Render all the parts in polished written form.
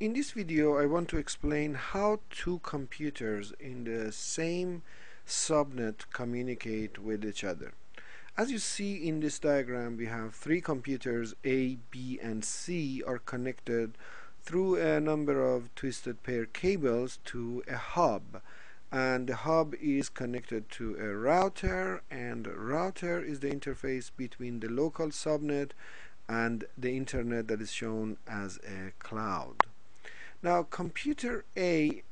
In this video, I want to explain how two computers in the same subnet communicate with each other. As you see in this diagram, we have three computers A, B, and C are connected through a number of twisted pair cables to a hub. And the hub is connected to a router, and the router is the interface between the local subnet and the internet that is shown as a cloud. Now, computer A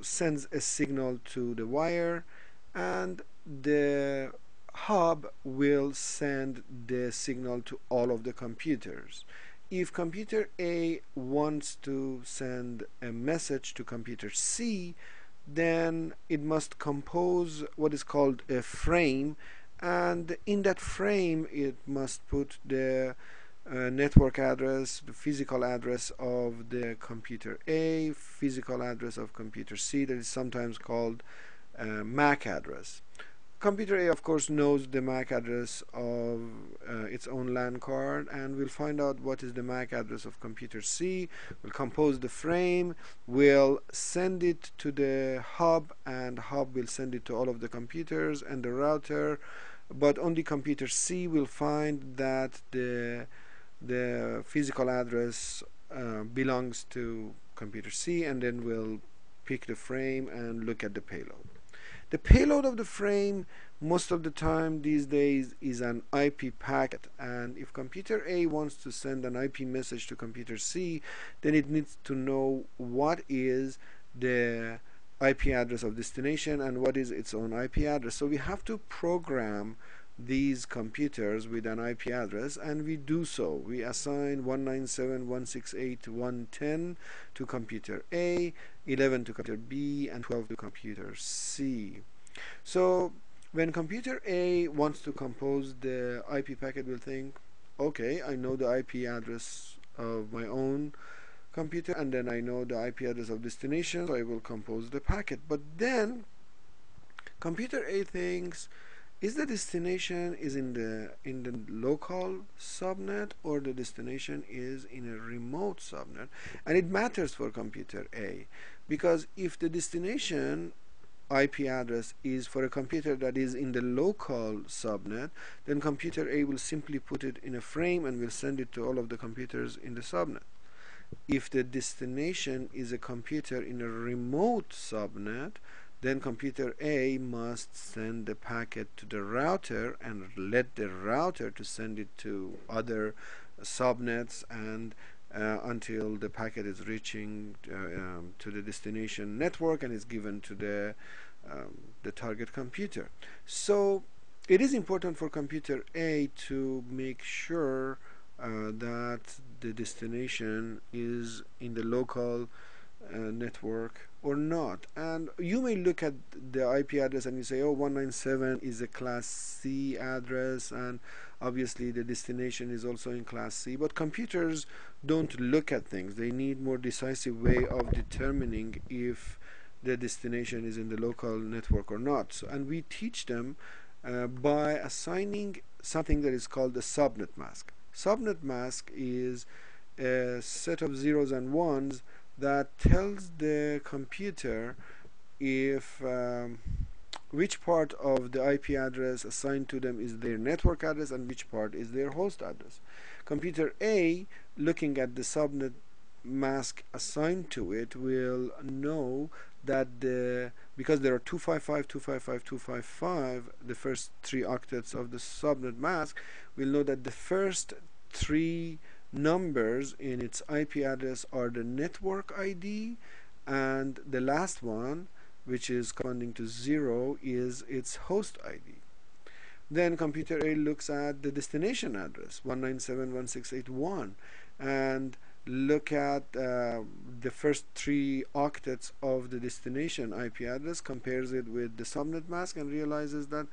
sends a signal to the wire, and the hub will send the signal to all of the computers. If computer A wants to send a message to computer C, then it must compose what is called a frame, and in that frame it must put the network address, the physical address of the computer A, physical address of computer C, that is sometimes called MAC address. Computer A, of course, knows the MAC address of its own LAN card, and we'll find out what is the MAC address of computer C. We'll compose the frame, we'll send it to the hub, and hub will send it to all of the computers and the router, but only computer C will find that the physical address belongs to computer C, and then we'll pick the frame and look at the payload. The payload of the frame most of the time these days is an IP packet, and if computer A wants to send an IP message to computer C, then it needs to know what is the IP address of destination and what is its own IP address. So we have to program these computers with an IP address, and we do so. We assign 197.168.110 to computer A, 11 to computer B, and 12 to computer C. So when computer A wants to compose the IP packet, we'll think, okay, I know the IP address of my own computer, and then I know the IP address of destination, so I will compose the packet. But then computer A thinks, is the destination is in the local subnet, or the destination is in a remote subnet? And it matters for computer A, because if the destination IP address is for a computer that is in the local subnet, then computer A will simply put it in a frame and will send it to all of the computers in the subnet. If the destination is a computer in a remote subnet, then computer A must send the packet to the router and let the router to send it to other subnets, and until the packet is reaching to the destination network and is given to the target computer. So it is important for computer A to make sure that the destination is in the local network or not. And you may look at the IP address and you say, oh, 197 is a class C address, and obviously the destination is also in class C. But computers don't look at things. They need more decisive way of determining if the destination is in the local network or not. So, and we teach them by assigning something that is called a subnet mask. Subnet mask is a set of zeros and ones that tells the computer if which part of the IP address assigned to them is their network address and which part is their host address. Computer A, looking at the subnet mask assigned to it, will know that because there are 255, 255, 255, the first three octets of the subnet mask, will know that the first three numbers in its IP address are the network ID, and the last one, which is corresponding to 0, is its host ID. Then computer A looks at the destination address 197.168.1 and look at the first three octets of the destination IP address, compares it with the subnet mask, and realizes that,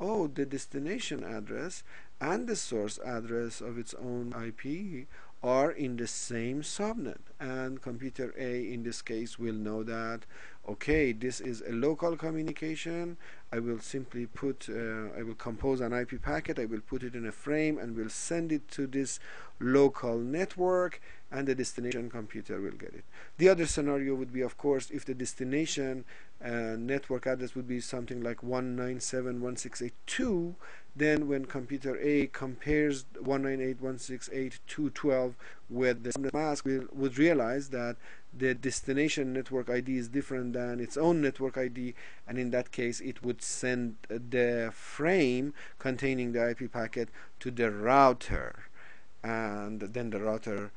oh, the destination address and the source address of its own IP are in the same subnet. And computer A in this case will know that, okay, this is a local communication. I will simply put, I will compose an IP packet, I will put it in a frame and will send it to this local network, and the destination computer will get it. The other scenario would be, of course, if the destination network address would be something like 197.168.2, then when computer A compares 198.168.2.12 with the mask, would realize that the destination network ID is different than its own network ID, and in that case it would send the frame containing the IP packet to the router, and then the router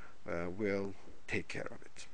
will take care of it.